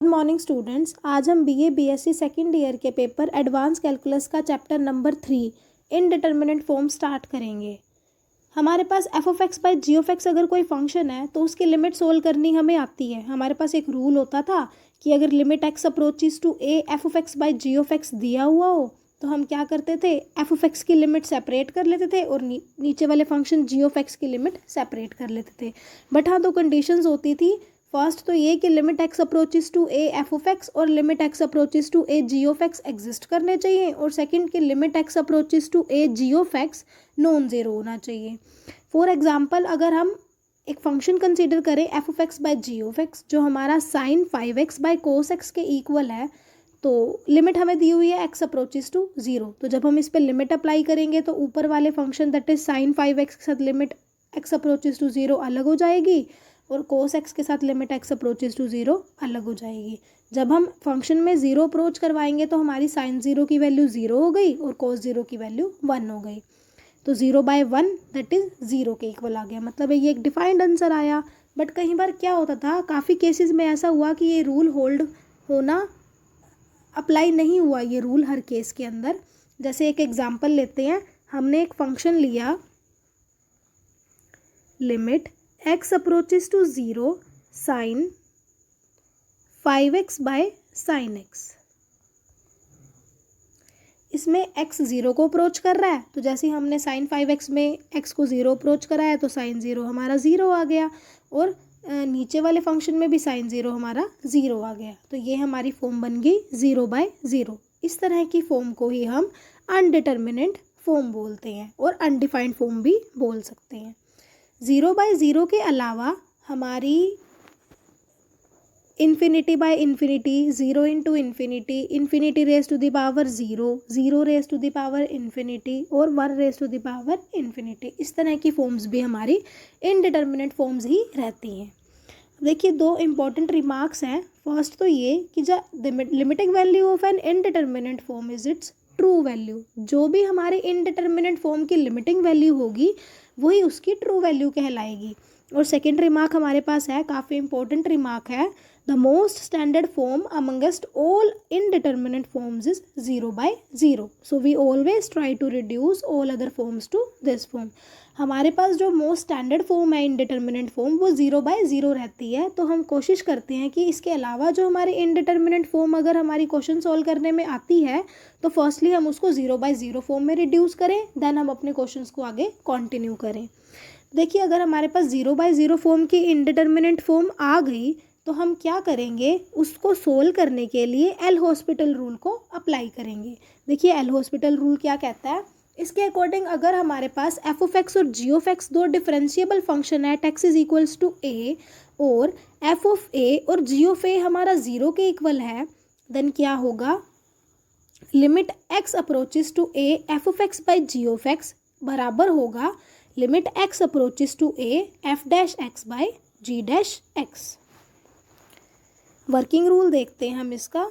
Good morning students. आज हम BA BSc second year के पेपर एडवांस कैलकुलस का chapter number 3 indeterminate form start करेंगे। हमारे पास f of x by ji of x अगर कोई फंक्शन है तो उसकी लिमिट सोल्व करनी हमें आती है। हमारे पास एक रूल होता था कि अगर limit x approaches to A F of x by ji of X दिया हुआ हो तो हम क्या करते थे, एफ ऑफ एक्स की लिमिट सेपरेट कर लेते थे और नीचे वाले फंक्शन जी ऑफ एक्स की लिमिट सेपरेट कर लेते थे। बट हाँ, दो कंडीशंस होती थी। फर्स्ट तो ये कि limit x approaches to A F of x और limit x approaches to a g of x exist करने चाहिए, और सेकंड कि limit x approaches to a g of x non zero होना चाहिए। फॉर एग्जांपल, अगर हम एक फंक्शन कंसीडर करें f of x by ji of x जो हमारा sine 5x by cos x के इक्वल है, तो लिमिट हमें दी हुई है एक्स अप्रोचेस टू ज़ीरो। तो जब हम इस पर लिमिट अप्लाई करेंगे तो ऊपर वाले function that is sine 5x के साथ limit x approaches to zero अलग हो जाएगी और कोस एक्स के साथ limit x approaches to zero अलग हो जाएगी। जब हम फंक्शन में ज़ीरो अप्रोच करवाएंगे तो हमारी साइन ज़ीरो की वैल्यू ज़ीरो हो गई और कोस ज़ीरो की वैल्यू 1 हो गई। तो 0/1 दैट इज़ ज़ीरो के इक्वल आ गया, मतलब ये एक डिफाइंड आंसर आया। बट कई बार क्या होता था, काफ़ी केसेस में ऐसा हुआ कि ये रूल होल्ड होना अप्लाई नहीं हुआ, ये रूल हर केस के अंदर। जैसे एक एग्जांपल लेते हैं, हमने एक फंक्शन लिया limit x approaches to zero sine 5x by sine X. इसमें x ज़ीरो को अप्रोच कर रहा है, तो जैसे हमने साइन 5x में x को ज़ीरो अप्रोच करा है तो साइन ज़ीरो हमारा ज़ीरो आ गया, और नीचे वाले फंक्शन में भी साइन ज़ीरो हमारा ज़ीरो आ गया। तो ये हमारी फॉर्म बन गई 0/0। इस तरह की फॉर्म को ही हम अनडिटर्मिनेंट फॉर्म बोलते हैं और अनडिफाइंड फॉर्म भी बोल सकते हैं। 0/0 के अलावा हमारी infinity by infinity, 0 into infinity, infinity raise to the power zero, zero raise to the power infinity और 1 raise to the power infinity, इस तरह की फॉर्म्स भी हमारी इनडिटर्मिनेट फॉर्म्स ही रहती हैं। देखिए, दो इम्पॉर्टेंट रिमार्क्स हैं। फर्स्ट तो ये कि the limiting value of an indeterminate form is its true value. जो भी हमारे इनडिटर्मिनेट फॉर्म की लिमिटिंग वैल्यू होगी वही उसकी ट्रू वैल्यू कहलाएगी। और सेकेंड रिमार्क हमारे पास है, काफ़ी इंपॉर्टेंट रिमार्क है, the most standard form amongst all indeterminate forms is 0/0। So we always try to reduce all other forms to this form. हमारे पास जो मोस्ट स्टैंडर्ड फॉर्म है इनडिटर्मिनेट फॉर्म वो 0/0 रहती है, तो हम कोशिश करते हैं कि इसके अलावा जो हमारी इनडिटर्मिनेट फॉर्म अगर हमारी क्वेश्चन सॉल्व करने में आती है तो फर्स्टली हम उसको 0/0 फॉर्म में रिड्यूस करें, देन हम अपने क्वेश्चंस को आगे कंटिन्यू करें। देखिए, अगर हमारे पास 0/0 फॉर्म की इनडिटर्मिनेट फॉर्म आ गई तो हम क्या करेंगे, उसको सोल्व करने के लिए एल हॉस्पिटल रूल को अप्लाई करेंगे। देखिए, एल हॉस्पिटल रूल क्या कहता है, इसके अकॉर्डिंग अगर हमारे पास एफ ऑफ एक्स और जी ऑफ एक्स दो डिफरेंशिएबल फंक्शन है, एक्स इज इक्वल्स टू ए और एफ ऑफ ए और जी ऑफ ए हमारा ज़ीरो के इक्वल है, देन क्या होगा, limit x approaches to A F of x by ji of x बराबर होगा limit x approaches to A F dash x by ji dash x. Working rule देखते हैं हम इसका।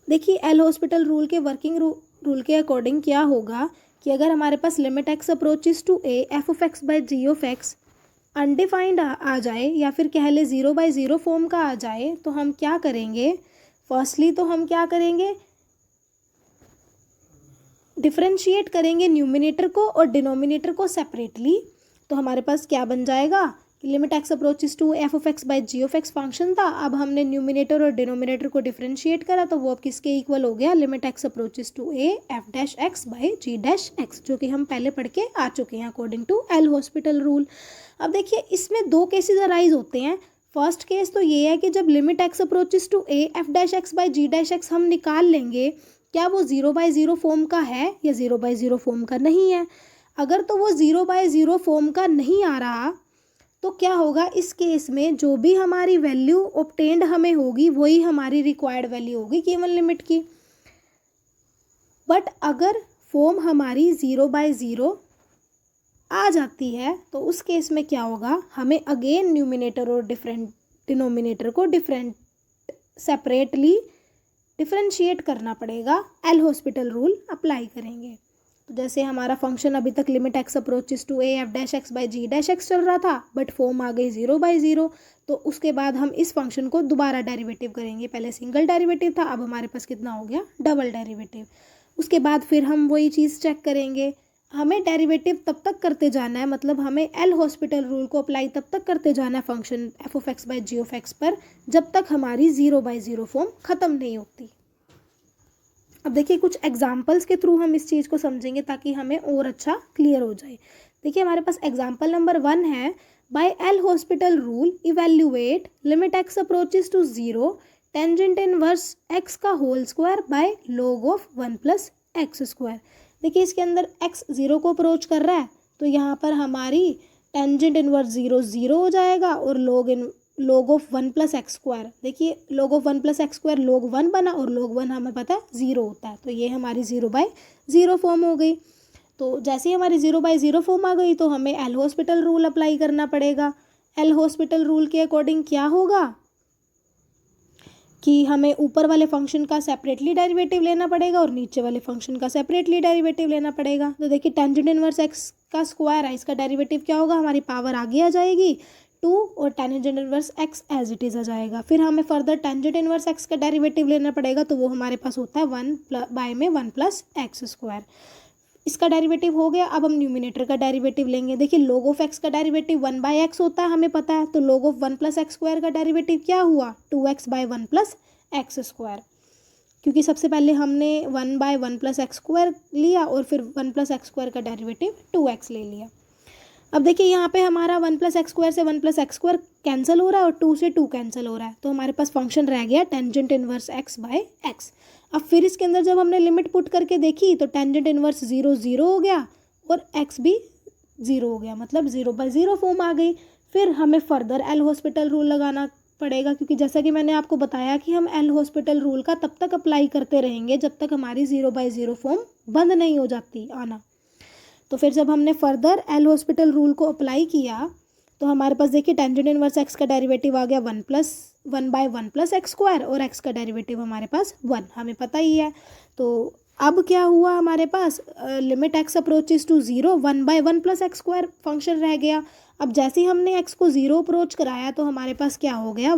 देखिए, एल हॉस्पिटल रूल के वर्किंग रूल के according क्या होगा कि अगर हमारे पास limit x approaches to A F of x by ji of x undefined आ जाए या फिर कह ले 0/0 फॉर्म का आ जाए, तो हम क्या करेंगे, फर्स्टली तो हम क्या करेंगे, डिफरेंशिएट करेंगे न्यूमिनेटर को और डिनोमिनेटर को सेपरेटली। तो हमारे पास क्या बन जाएगा कि limit x approaches to F of x by ji of X function था, अब हमने न्यूमिनेटर और डिनोमिनेटर को डिफरेंशिएट करा तो वो अब किसके इक्वल हो गया, limit x approaches to A F dash x by ji dash X, जो कि हम पहले पढ़ के आ चुके हैं according to L hospital rule. अब देखिए, इसमें दो केसेज अराइज होते हैं। फर्स्ट केस तो ये है कि जब limit x approaches to A F dash x by ji dash X हम निकाल लेंगे, क्या वो 0/0 फॉर्म का है या 0/0 फॉर्म का नहीं है। अगर तो वो 0/0 फॉर्म का नहीं आ रहा तो क्या होगा, इस केस में जो भी हमारी वैल्यू ऑब्टेन्ड हमें होगी वही हमारी रिक्वायर्ड वैल्यू होगी केवल लिमिट की। बट अगर फॉर्म हमारी 0/0 आ जाती है तो उस केस में क्या होगा, हमें अगेन न्यूमिनेटर और डिनोमिनेटर को सेपरेटली डिफरेंशिएट करना पड़ेगा, एल हॉस्पिटल रूल अप्लाई करेंगे। तो जैसे हमारा फंक्शन अभी तक limit x approaches to A F dash x by ji dash X चल रहा था, बट फॉर्म आ गई 0/0। तो उसके बाद हम इस फंक्शन को दोबारा डेरिवेटिव करेंगे। पहले सिंगल डेरिवेटिव था, अब हमारे पास कितना हो गया, डबल डेरिवेटिव। उसके बाद फिर हम वही चीज़ चेक करेंगे। हमें डेरिवेटिव तब तक करते जाना है, मतलब हमें एल हॉस्पिटल रूल को अप्लाई तब तक करते जाना है function F of x by ji of X पर, जब तक हमारी 0/0 फॉर्म ख़त्म नहीं होती। अब देखिए कुछ एग्जाम्पल्स के थ्रू हम इस चीज़ को समझेंगे ताकि हमें और अच्छा क्लियर हो जाए। देखिए हमारे पास एग्जाम्पल नंबर 1 है, by L hospital rule evaluate limit x approaches to 0 tangent inverse x का whole square by log of 1 plus x square. देखिए इसके अंदर x 0 को अप्रोच कर रहा है, तो यहाँ पर हमारी टेंजेंट इनवर्स 0 0 हो जाएगा और log of 1 plus x square. देखिए log of 1 plus x square log 1 बना और log 1 हमें पता है 0 होता है, तो ये हमारी 0/0 फॉर्म हो गई। तो जैसे ही हमारी 0/0 फॉर्म आ गई तो हमें एल हॉस्पिटल रूल अप्लाई करना पड़ेगा। एल हॉस्पिटल रूल के अकॉर्डिंग क्या होगा कि हमें ऊपर वाले फंक्शन का सेपरेटली डेरिवेटिव लेना पड़ेगा और नीचे वाले फंक्शन का सेपरेटली डेरिवेटिव लेना पड़ेगा। तो देखिए टेंजेंट इनवर्स एक्स का स्क्वायर है, इसका डेरिवेटिव क्या होगा, हमारी पावर आगे आ जाएगी 2 और tangent inverse x as it is आ जाएगा। फिर हमें फर्दर टेंजेंट इनवर्स एक्स का डेरिवेटिव लेना पड़ेगा, तो वो हमारे पास होता है 1 प्लस एक्स स्क्वायर। इसका डेरिवेटिव हो गया। अब हम न्यूमिनेटर का डेरिवेटिव लेंगे। देखिए log ऑफ एक्स का डेरिवेटिव 1/x होता है, हमें पता है, तो log of 1 plus x square का डेरिवेटिव क्या हुआ, 2x by 1 plus x square, क्योंकि सबसे पहले हमने 1/1 प्लस एक्स स्क्वायर लिया और फिर 1 प्लस एक्स स्क्वायर का डेरिवेटिव 2x ले लिया। अब देखिए यहाँ पे हमारा 1 प्लस एक्स स्क्वायर से 1 प्लस एक्स स्क्वायर कैंसिल हो रहा है और 2 से 2 कैंसिल हो रहा है, तो हमारे पास फंक्शन रह गया tangent inverse X by X. अब फिर इसके अंदर जब हमने लिमिट पुट करके देखी तो टेंजेंट इनवर्स 0 0 हो गया और एक्स भी 0 हो गया, मतलब 0/0 फॉर्म आ गई। फिर हमें फर्दर एल हॉस्पिटल रूल लगाना पड़ेगा, क्योंकि जैसा कि मैंने आपको बताया कि हम एल हॉस्पिटल रूल का तब तक अप्लाई करते रहेंगे जब तक हमारी 0/0 फॉर्म बंद नहीं हो जाती आना। तो फिर जब हमने फर्दर एल हॉस्पिटल रूल को अप्लाई किया तो हमारे पास देखिए टेंजेंट इनवर्स एक्स का डेरिवेटिव आ गया 1/1 प्लस एक्स स्क्वायर और एक्स का डेरिवेटिव हमारे पास 1, हमें पता ही है। तो अब क्या हुआ हमारे पास, limit x approaches to 0 1/1 plus x square function रह गया। अब जैसे ही हमने एक्स को 0 अप्रोच कराया तो हमारे पास क्या हो गया,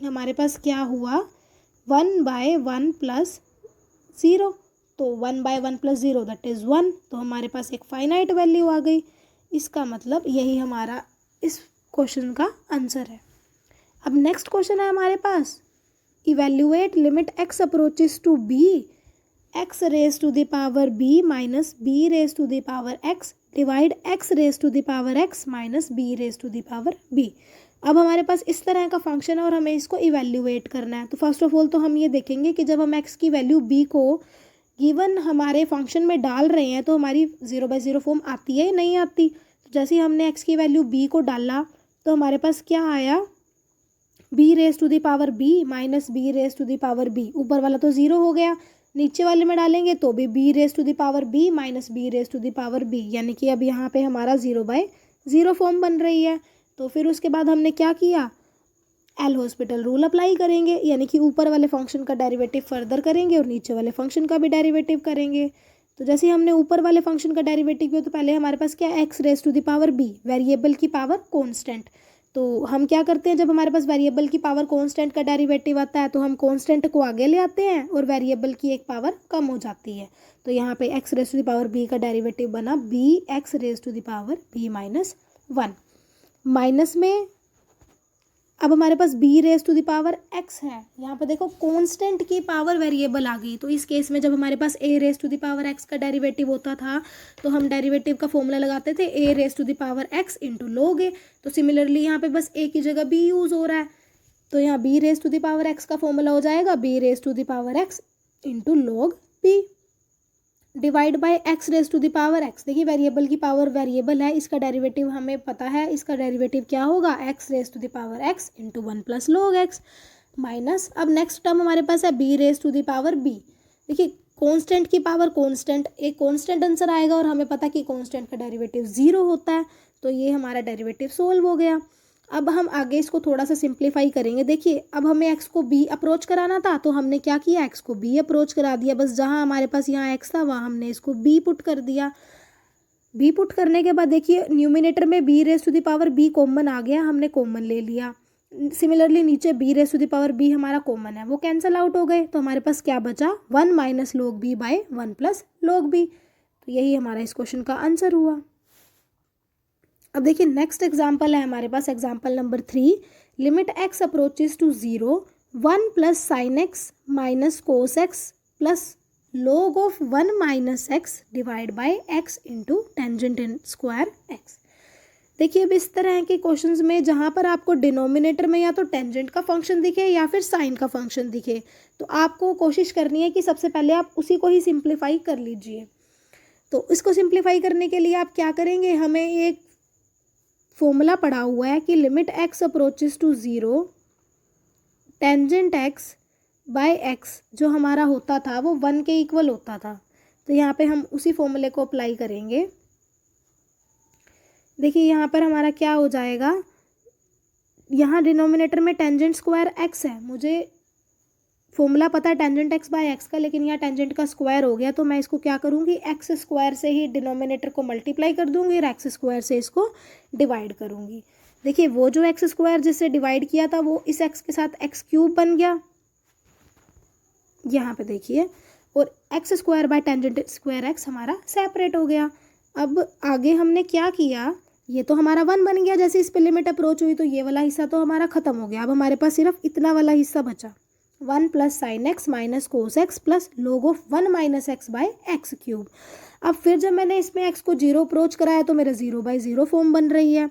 हमारे पास क्या हुआ 1/1 प्लस 0, तो 1/1 प्लस 0 दैट इज़ 1, तो हमारे पास एक फाइनाइट वैल्यू आ गई। इसका मतलब यही हमारा इस क्वेश्चन का आंसर है। अब नेक्स्ट क्वेश्चन है हमारे पास, evaluate limit x approaches to b x raise to the power B minus B raise to the power x divide x raise to the power x minus B raise to the power b. अब हमारे पास इस तरह का function है और हमें इसको evaluate करना है। तो फर्स्ट ऑफ ऑल तो हम ये देखेंगे कि जब हम एक्स की वैल्यू बी को गिवन हमारे फंक्शन में डाल रहे हैं तो हमारी 0/0 फॉर्म आती है या नहीं आती। तो जैसे ही हमने एक्स की वैल्यू बी को डाला तो हमारे पास क्या आया, B raise to the power B minus B raise to the power B. ऊपर वाला तो 0 हो गया, नीचे वाले में डालेंगे तो भी B raise to the power B minus B raise to the power B, यानी कि अब यहाँ पे हमारा 0/0 फॉर्म बन रही है। तो फिर उसके बाद हमने क्या किया, एल हॉस्पिटल रूल अप्लाई करेंगे, यानी कि ऊपर वाले फंक्शन का डेरिवेटिव फर्दर करेंगे और नीचे वाले फंक्शन का भी डेरिवेटिव करेंगे। तो जैसे हमने ऊपर वाले फंक्शन का डेरिवेटिव किया तो पहले हमारे पास क्या, X raise to the power B, variable की पावर कांस्टेंट। तो हम क्या करते हैं, जब हमारे पास वेरिएबल की पावर कांस्टेंट का डेरिवेटिव आता है तो हम कांस्टेंट को आगे ले आते हैं और वेरिएबल की एक पावर कम हो जाती है। तो यहाँ पे X raise to the power B का डेरिवेटिव बना B x raise to the power B minus 1, minus में अब हमारे पास b raise to the power x है। यहाँ पे देखो कांस्टेंट की पावर वेरिएबल आ गई। तो इस केस में जब हमारे पास a raise to the power x का डेरिवेटिव होता था तो हम डेरिवेटिव का फॉर्मूला लगाते थे a raise to the power x into log a। तो सिमिलरली यहाँ पे बस a की जगह b यूज़ हो रहा है, तो यहाँ b raise to the power x का फॉर्मूला हो जाएगा b raise to the power x into log b divide by X raise to the power X. देखिए वेरिएबल की पावर वेरिएबल है, इसका डेरिवेटिव हमें पता है, इसका डेरिवेटिव क्या होगा, X raise to the power X into 1 plus log x minus, अब नेक्स्ट टर्म हमारे पास है B raise to the power B. देखिए कांस्टेंट की पावर कांस्टेंट, एक कांस्टेंट आंसर आएगा और हमें पता कि कांस्टेंट का डेरिवेटिव 0 होता है, तो ये हमारा डेरिवेटिव सोल्व हो गया। अब हम आगे इसको थोड़ा सा सिंप्लीफाई करेंगे। देखिए अब हमें एक्स को बी अप्रोच कराना था, तो हमने क्या किया, एक्स को बी अप्रोच करा दिया। बस जहाँ हमारे पास यहाँ एक्स था वहाँ हमने इसको बी पुट कर दिया। बी पुट करने के बाद देखिए न्यूमिनेटर में b raise to the power b common आ गया, हमने कॉमन ले लिया। सिमिलरली नीचे b raise to the power b हमारा कॉमन है, वो कैंसिल आउट हो गए। तो हमारे पास क्या बचा, 1 minus log b by 1 plus log b। तो यही हमारा इस क्वेश्चन का आंसर हुआ। अब देखिए नेक्स्ट एग्जाम्पल है हमारे पास, example number 3। Limit x approaches to 0, 1 plus sine x minus cos x plus log of 1 minus x divide by x into tangent in square x. देखिए अब इस तरह के क्वेश्चंस में जहाँ पर आपको डिनोमिनेटर में या तो टेंजेंट का फंक्शन दिखे या फिर साइन का फंक्शन दिखे, तो आपको कोशिश करनी है कि सबसे पहले आप उसी को ही सिंप्लीफाई कर लीजिए। तो इसको सिंप्लीफाई करने के लिए आप क्या करेंगे, हमें एक फॉर्मूला पड़ा हुआ है कि limit x approaches to 0, tangent X by X जो हमारा होता था वो 1 के इक्वल होता था। तो यहाँ पे हम उसी फॉर्मूले को अप्लाई करेंगे। देखिए यहाँ पर हमारा क्या हो जाएगा, यहाँ डिनोमिनेटर में टेंजेंट स्क्वायर एक्स है, मुझे फॉर्मूला पता है टेंजेंट एक्स बाय एक्स का, लेकिन यहाँ टेंजेंट का स्क्वायर हो गया। तो मैं इसको क्या करूँगी, एक्स स्क्वायर से ही डिनोमिनेटर को मल्टीप्लाई कर दूँगी और एक्स स्क्वायर से इसको डिवाइड करूँगी। देखिए वो जो एक्स स्क्वायर जिससे डिवाइड किया था वो इस एक्स के साथ एक्स क्यूब बन गया यहाँ पे देखिए, और x square by tangent square x हमारा सेपरेट हो गया। अब आगे हमने क्या किया, ये तो हमारा 1 बन गया, जैसे इस पे लिमिट अप्रोच हुई तो ये वाला हिस्सा तो हमारा खत्म हो गया। अब हमारे पास सिर्फ इतना वाला हिस्सा बचा, 1 plus sine x minus cos x plus log of 1 minus X by X cube. अब फिर जब मैंने इसमें एक्स को 0 अप्रोच कराया तो मेरा 0/0 फॉर्म बन रही है।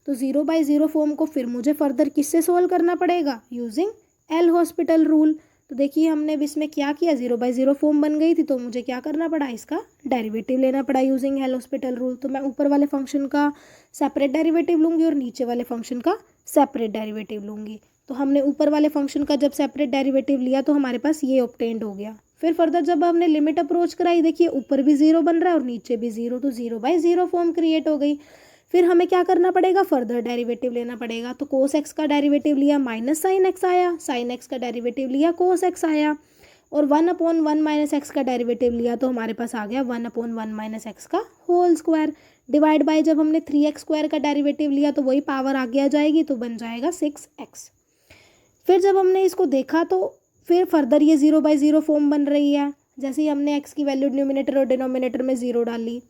तो 0/0 फॉर्म को फिर मुझे फर्दर किससे सोल्व करना पड़ेगा, यूजिंग एल हॉस्पिटल रूल। तो देखिए हमने अब इसमें क्या किया, 0/0 फॉर्म बन गई थी तो मुझे क्या करना पड़ा, इसका डेरिवेटिव लेना पड़ा यूजिंग एल हॉस्पिटल रूल। तो मैं ऊपर वाले फंक्शन का सेपरेट डेरिवेटिव लूँगी और नीचे वाले फंक्शन का सेपरेट डेरिवेटिव लूँगी। तो हमने ऊपर वाले फंक्शन का जब सेपरेट डेरिवेटिव लिया तो हमारे पास ये ऑब्टेन्ड हो गया। फिर फर्दर जब हमने लिमिट अप्रोच कराई, देखिए ऊपर भी 0 बन रहा है और नीचे भी 0, तो 0/0 फॉर्म क्रिएट हो गई। फिर हमें क्या करना पड़ेगा, फर्दर डेरिवेटिव लेना पड़ेगा। तो कोस एक्स का डेरिवेटिव लिया माइनस साइन एक्स आया, साइन एक्स का डेरिवेटिव लिया कोस एक्स आया, और 1/1 माइनस एक्स का डेरिवेटिव लिया तो हमारे पास आ गया 1/1 माइनस एक्स का होल स्क्वायर। डिवाइड बाय जब हमने 3x स्क्वायर का डेरिवेटिव लिया तो वही पावर आगे आ जाएगी, तो बन जाएगा 6x। फिर जब हमने इसको देखा तो फिर फर्दर ये 0/0 फॉर्म बन रही है। जैसे ही हमने x की वैल्यू न्यूमिनेटर और डिनोमिनेटर में 0 डाली,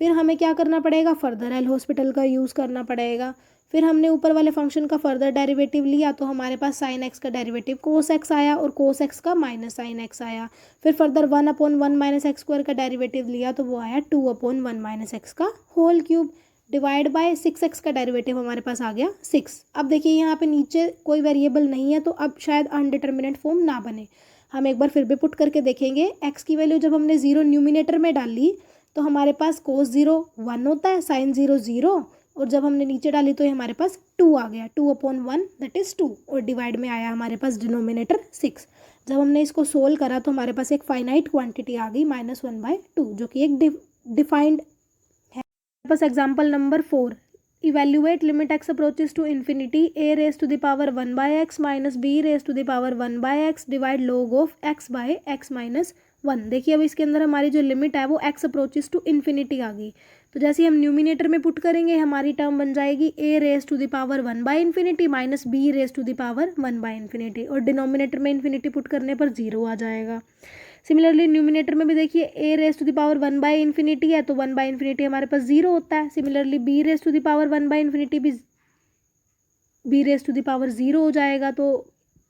फिर हमें क्या करना पड़ेगा, फर्दर एल हॉस्पिटल का यूज़ करना पड़ेगा। फिर हमने ऊपर वाले फंक्शन का फर्दर डेरिवेटिव लिया तो हमारे पास साइन एक्स का डेरिवेटिव कोस एक्स आया और कोस एक्स का माइनस साइन एक्स आया। फिर फर्दर 1/1 माइनस एक्स स्क्वायर का डेरिवेटिव लिया तो वो आया 2/1 माइनस एक्स का whole cube. Divide by 6x का डेरिवेटिव हमारे पास आ गया 6। अब देखिए यहाँ पे नीचे कोई वेरिएबल नहीं है तो अब शायद अनडिटर्मिनेट फॉर्म ना बने। हम एक बार फिर भी पुट करके देखेंगे। x की वैल्यू जब हमने 0 न्यूमिनेटर में डाली तो हमारे पास कोस 0 1 होता है, साइन 0 0, और जब हमने नीचे डाली तो ये हमारे पास 2 आ गया, 2/1 दैट इज़ 2, और डिवाइड में आया हमारे पास डिनोमिनेटर 6। जब हमने इसको सोल्व करा तो हमारे पास एक फाइनाइट क्वांटिटी आ गई -1/2 जो कि एक डिफाइंड है। बस example number 4, evaluate limit x approaches to infinity a raise to the power 1/x minus b raise to the power 1/x divide log of x by x minus 1। देखिए अब इसके अंदर हमारी जो लिमिट है वो x अप्रोचेस टू इन्फिनिटी आ गई। तो जैसे हम न्यूमिनेटर में पुट करेंगे हमारी टर्म बन जाएगी a raise to the power one by infinity minus b raise to the power one by infinity, और डिनोमिनेटर में इन्फिनिटी पुट करने पर 0 आ जाएगा। सिमिलरली न्यूमिनेटर में भी देखिए a raise to the power one by infinity है तो 1/इन्फिनिटी हमारे पास 0 होता है। Similarly b raise to the power one by infinity भी b raise to the power 0 हो जाएगा, तो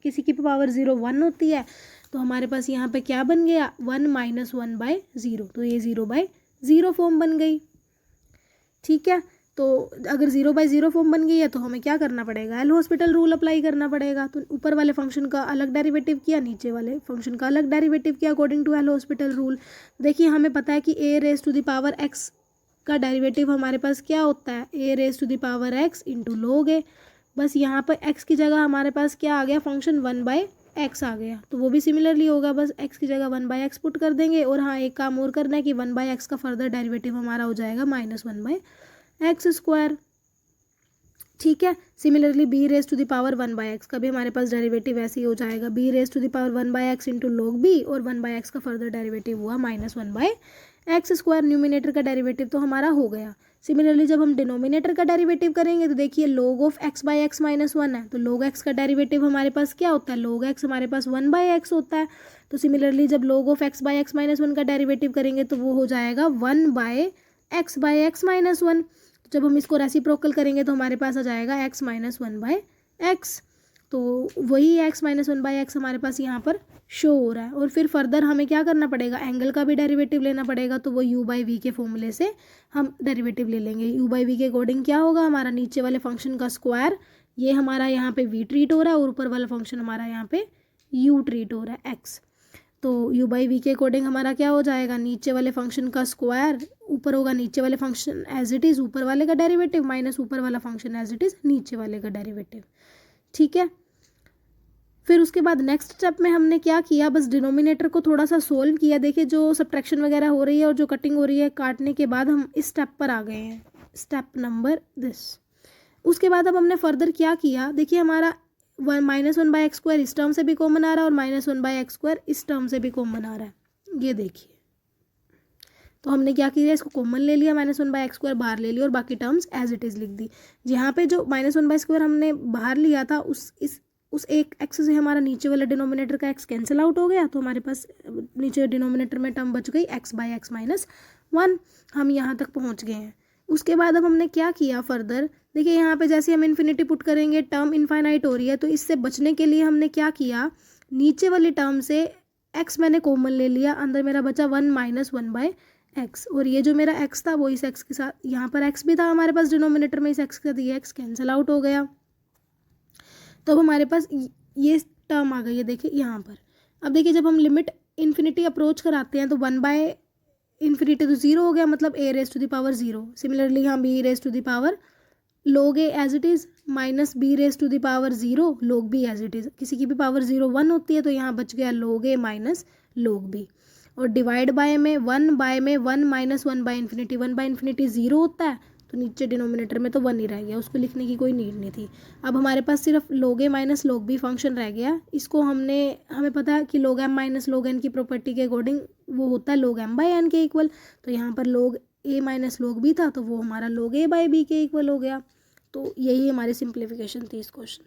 किसी की पावर 0 1 होती है, तो हमारे पास यहाँ पे क्या बन गया 1 माइनस 1/0, तो ये 0/0 फॉर्म बन गई। ठीक है, तो अगर 0/0 फॉर्म बन गई है तो हमें क्या करना पड़ेगा, एल हॉस्पिटल रूल अप्लाई करना पड़ेगा। तो ऊपर वाले फंक्शन का अलग डेरिवेटिव किया, नीचे वाले फंक्शन का अलग डेरिवेटिव किया according to L hospital rule. देखिए हमें पता है कि a raise to the power x का डेरिवेटिव हमारे पास क्या होता है, a raise to the power x into log a। बस यहाँ पर x की जगह हमारे पास क्या आ गया, फंक्शन 1/x आ गया, तो वो भी सिमिलरली होगा, बस x की जगह 1/x पुट कर देंगे। और हाँ एक काम और करना है कि 1/x का फर्दर डेरिवेटिव हमारा हो जाएगा -1/x स्क्वायर। ठीक है। Similarly B raise to the power 1/x का भी हमारे पास डेरिवेटिव ऐसे ही हो जाएगा, B raise to the power 1/x into log b, और 1/x का फर्दर डेरिवेटिव हुआ -1/x²। न्यूमिनेटर का डेरिवेटिव तो हमारा हो गया। सिमिलरली जब हम डिनोमिनेटर का डेरिवेटिव करेंगे तो देखिए log ऑफ x/x - 1 है, तो log x का डेरिवेटिव हमारे पास क्या होता है, log x हमारे पास 1/x होता है। तो सिमिलरली जब log ऑफ x/x - 1 का डेरिवेटिव करेंगे तो वो हो जाएगा 1/x/x - 1। जब हम इसको रेसिप्रोकल करेंगे तो हमारे पास आ जाएगा x - 1/x। तो वही x - 1/x हमारे पास यहाँ पर शो हो रहा है। और फिर फर्दर हमें क्या करना पड़ेगा, एंगल का भी डेरिवेटिव लेना पड़ेगा, तो वो u/v के फॉर्मूले से हम डेरिवेटिव ले लेंगे। u/v के अकॉर्डिंग क्या होगा, हमारा नीचे वाले फंक्शन का स्क्वायर, ये हमारा यहाँ पे v ट्रीट हो रहा है, और ऊपर वाला फंक्शन हमारा यहाँ पे u ट्रीट हो रहा है x। तो u/v के अकॉर्डिंग हमारा क्या हो जाएगा, नीचे वाले फंक्शन का स्क्वायर, ऊपर होगा नीचे वाले फंक्शन एज इट इज़ ऊपर वाले का डेरिवेटिव, माइनस ऊपर वाला फंक्शन एज इट इज़ नीचे वाले का डेरिवेटिव। ठीक है। फिर उसके बाद नेक्स्ट स्टेप में हमने क्या किया, बस डिनोमिनेटर को थोड़ा सा सोल्व किया। देखिए जो सब्ट्रैक्शन वगैरह हो रही है और जो कटिंग हो रही है काटने के बाद हम इस स्टेप पर आ गए हैं, स्टेप नंबर दिस। उसके बाद अब हमने फर्दर क्या किया, देखिए हमारा -1/x² इस टर्म से भी कॉमन आ रहा है और -1/x² इस टर्म से भी कॉमन आ रहा है, ये देखिए। तो हमने क्या किया, इसको कॉमन ले लिया, -1/x² बाहर ले लिया और बाकी टर्म्स एज इट इज़ लिख दी। यहाँ पे जो -1/² हमने बाहर लिया था उस एक एक्स से हमारा नीचे वाला डिनोमिनेटर का एक्स कैंसिल आउट हो गया, तो हमारे पास नीचे डिनोमिनेटर में टर्म बच गई x/x - 1। हम यहाँ तक पहुँच गए हैं। उसके बाद अब हमने क्या किया फर्दर, देखिए यहाँ पे जैसे हम इन्फिनिटी पुट करेंगे टर्म इनफाइनाइट हो रही है, तो इससे बचने के लिए हमने क्या किया, नीचे वाली टर्म से x मैंने कॉमन ले लिया, अंदर मेरा बचा 1 - 1/x, और ये जो मेरा x था वो इस x के साथ, यहाँ पर x भी था हमारे पास डिनोमिनेटर में, इस x के साथ ये x कैंसिल आउट हो गया। तो अब हमारे पास ये टर्म आ गई है, देखिए यहाँ पर। अब देखिए जब हम लिमिट इन्फिनिटी अप्रोच कराते हैं तो 1/∞ तो 0 हो गया, मतलब a raise to the power 0। Similarly हम b raise to the power log a as it is minus b raise to the power 0 log b as it is. किसी की भी पावर 0 1 होती है, तो यहाँ बच गया log a minus log b। और डिवाइड बाय में 1 माइनस 1/∞, 1/∞ 0 होता है, तो नीचे डिनोमिनेटर में तो 1 ही रह गया, उसको लिखने की कोई नीड नहीं थी। अब हमारे पास सिर्फ log a minus log b function रह गया। इसको हमें पता है कि log m minus log n की प्रॉपर्टी के अकॉर्डिंग वो होता है log m/n के इक्वल। तो यहाँ पर log a minus log b था, तो वो हमारा log a/b के इक्वल हो गया। तो यही हमारी सिंप्लीफिकेशन थी इस क्वेश्चन।